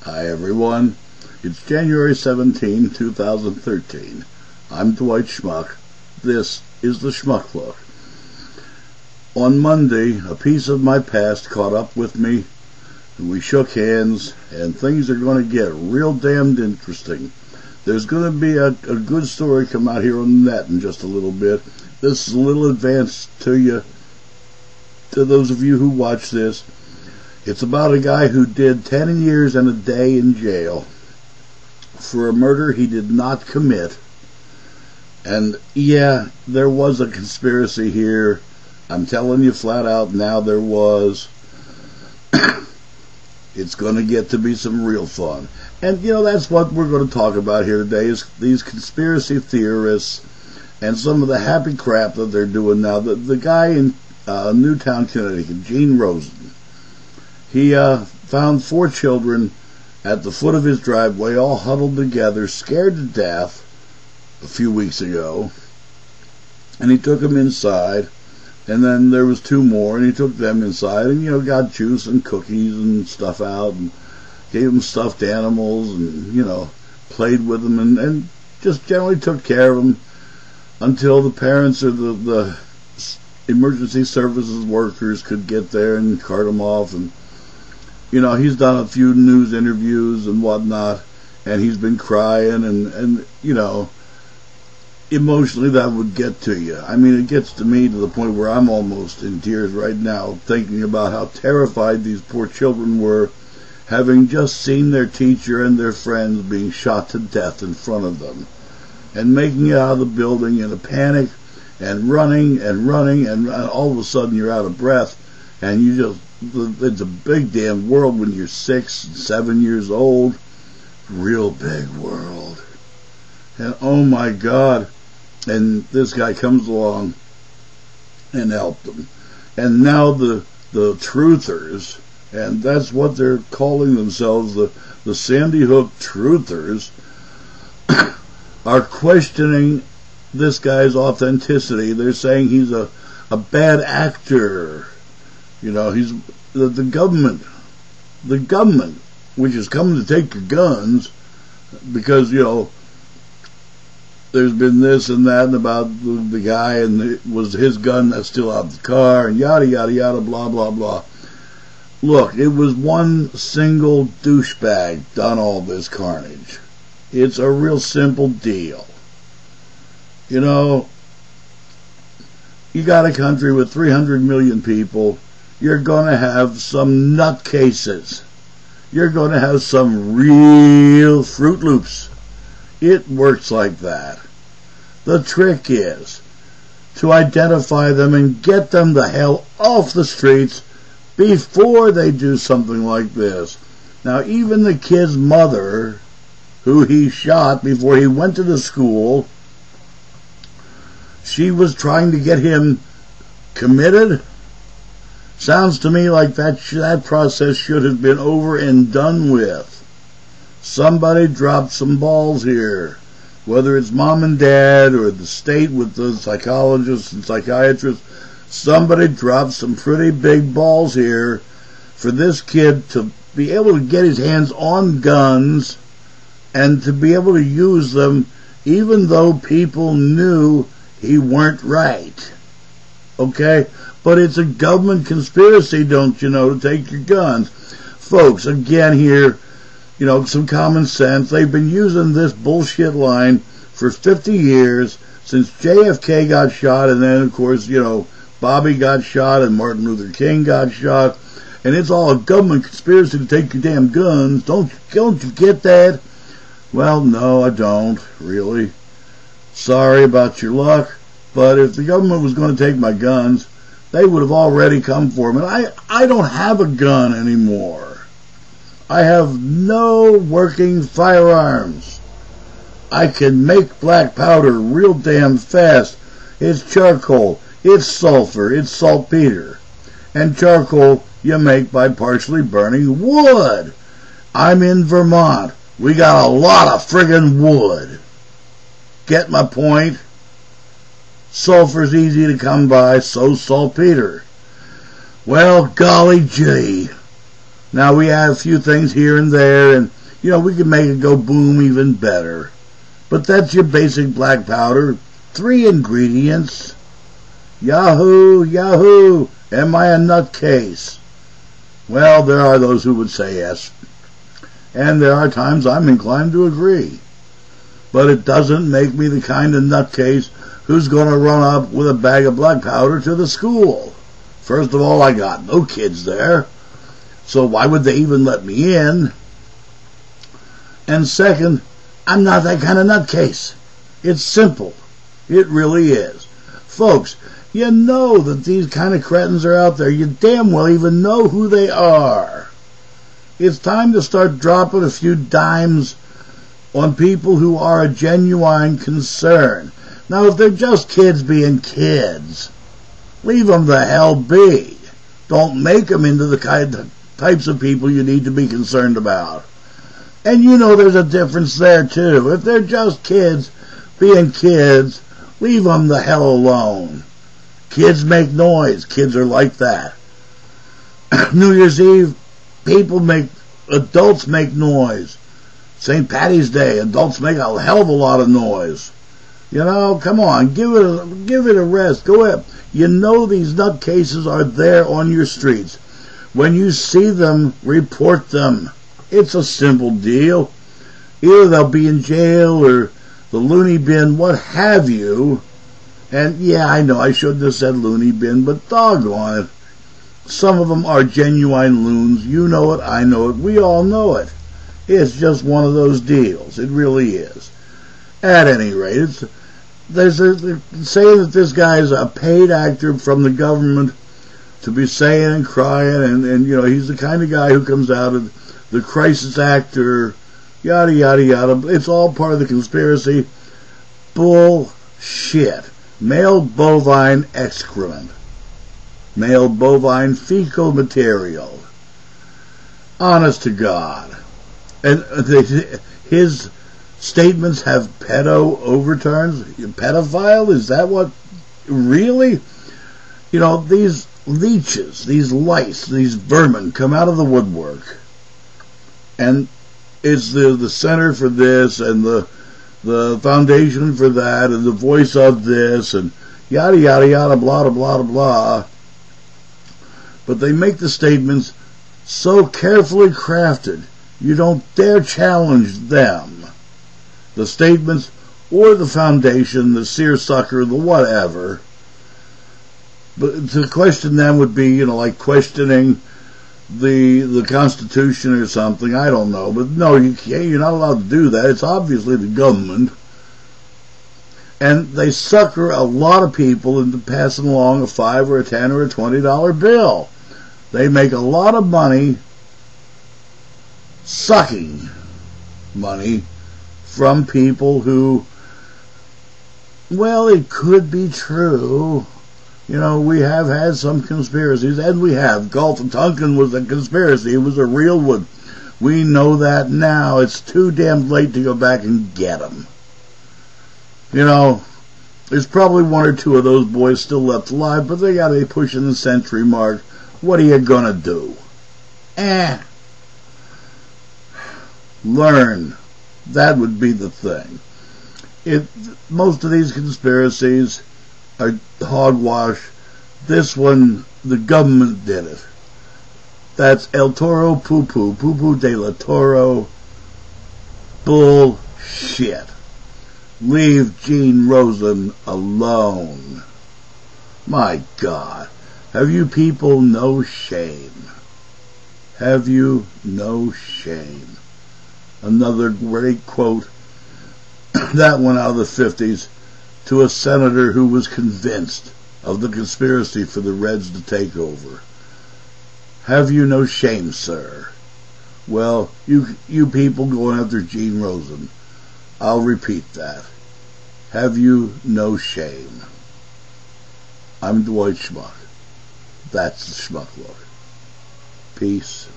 Hi everyone, it's January 17, 2013. I'm Dwight Schmuck. This is the Schmuck Look. On Monday, a piece of my past caught up with me, and we shook hands, and things are going to get real damned interesting. There's going to be a good story come out here on the net in just a little bit. This is a little advanced to you, to those of you who watch this. It's about a guy who did 10 years and a day in jail for a murder he did not commit. And yeah, there was a conspiracy here. I'm telling you flat out now, there was. It's going to get to be some real fun. And you know, that's what we're going to talk about here today, is these conspiracy theorists and some of the happy crap that they're doing now. The guy in Newtown, Connecticut, Gene Rosen, he found 4 children at the foot of his driveway, all huddled together, scared to death, a few weeks ago. And he took them inside, and then there was 2 more, and he took them inside, and got juice and cookies and stuff out, and gave them stuffed animals, and played with them, and just generally took care of them until the parents or the emergency services workers could get there and cart them off. And he's done a few news interviews and whatnot, and he's been crying, and emotionally that would get to you. I mean, it gets to me to the point where I'm almost in tears right now, thinking about how terrified these poor children were, having just seen their teacher and their friends being shot to death in front of them, and making it out of the building in a panic, and running, and all of a sudden you're out of breath, and it's a big damn world when you're 6 and 7 years old. Real big world. And oh my God. And this guy comes along and helped them. And now the truthers, and that's what they're calling themselves, the Sandy Hook truthers, are questioning this guy's authenticity. They're saying he's a bad actor. He's the government, which is coming to take your guns, because there's been this and that about the guy, and it was his gun that's still out of the car, and yada yada yada, blah blah blah. Look, it was one single douchebag done all this carnage. It's a real simple deal. You got a country with 300 million people. You're going to have some nutcases. You're going to have some real Fruit Loops. It works like that. The trick is to identify them and get them the hell off the streets before they do something like this. Now, even the kid's mother, who he shot before he went to the school, she was trying to get him committed. Sounds to me like that process should have been over and done with. Somebody dropped some balls here. Whether it's mom and dad or the state with the psychologists and psychiatrists, somebody dropped some pretty big balls here for this kid to be able to get his hands on guns and to be able to use them even though people knew he weren't right. Okay? But it's a government conspiracy, don't you know, to take your guns. Folks, again here, some common sense. They've been using this bullshit line for 50 years, since JFK got shot, and then, of course, Bobby got shot, and Martin Luther King got shot, and it's all a government conspiracy to take your damn guns. Don't you get that? Well, no, I don't, really. Sorry about your luck, but if the government was going to take my guns, they would have already come for me. I don't have a gun anymore. I have no working firearms. I can make black powder real damn fast. It's charcoal, it's sulfur, it's saltpeter. And charcoal you make by partially burning wood. I'm in Vermont. We got a lot of friggin' wood. Get my point? Sulfur's easy to come by, so's saltpeter. Well, golly gee. Now we add a few things here and there, and we can make it go boom even better. But that's your basic black powder. 3 ingredients. Yahoo, yahoo, am I a nutcase? Well, there are those who would say yes. And there are times I'm inclined to agree. But it doesn't make me the kind of nutcase who's going to run up with a bag of black powder to the school. First of all, I got no kids there, so why would they even let me in? And second, I'm not that kind of nutcase. It's simple. It really is. Folks, you know that these kind of cretins are out there. You damn well even know who they are. It's time to start dropping a few dimes on people who are a genuine concern. Now, if they're just kids being kids, leave them the hell be. Don't make them into the types of people you need to be concerned about. And there's a difference there, too. If they're just kids being kids, leave them the hell alone. Kids make noise. Kids are like that. New Year's Eve, adults make noise. St. Patty's Day, adults make a hell of a lot of noise. Come on, give it a rest. Go ahead. These nutcases are there on your streets. When you see them, report them. It's a simple deal. Either they'll be in jail or the loony bin, what have you. And yeah, I know I shouldn't have said loony bin, but doggone it. Some of them are genuine loons. You know it, I know it, we all know it. It's just one of those deals. It really is. At any rate, they're saying that this guy is a paid actor from the government to be saying and crying, and he's the kind of guy who comes out of the crisis actor, yada, yada, yada. It's all part of the conspiracy. Bullshit. Male bovine excrement. Male bovine fecal material. Honest to God. And his statements have pedo overtones. Pedophile? Is that what? Really? These leeches, these lice, these vermin come out of the woodwork. And it's the center for this and the foundation for that and the voice of this and yada, yada, yada, blah, blah, blah, blah. But they make the statements so carefully crafted, you don't dare challenge them. The statements or the foundation, the seersucker, the whatever. But to question them would be, like questioning the Constitution or something. I don't know. But no, you can't. You're not allowed to do that. It's obviously the government. And they sucker a lot of people into passing along a $5 or a $10 or a $20 bill. They make a lot of money sucking money from people who, well, it could be true. We have had some conspiracies, and we have. Gulf of Tonkin was a conspiracy. It was a real one. We know that now. It's too damn late to go back and get them. There's probably 1 or 2 of those boys still left alive, but they got to be pushing the century mark. What are you gonna do? Learn. That would be the thing. Most of these conspiracies are hogwash. This one, the government did it. That's El Toro Poo-Poo, Poo-Poo de la Toro. Bullshit. Leave Gene Rosen alone. My God. Have you people no shame? Have you no shame? Another great quote. That one out of the 50s. To a senator who was convinced of the conspiracy for the Reds to take over. Have you no shame, sir? Well, you people going after Gene Rosen. I'll repeat that. Have you no shame? I'm Dwight Schmuck. That's the Schmuck Look. Peace.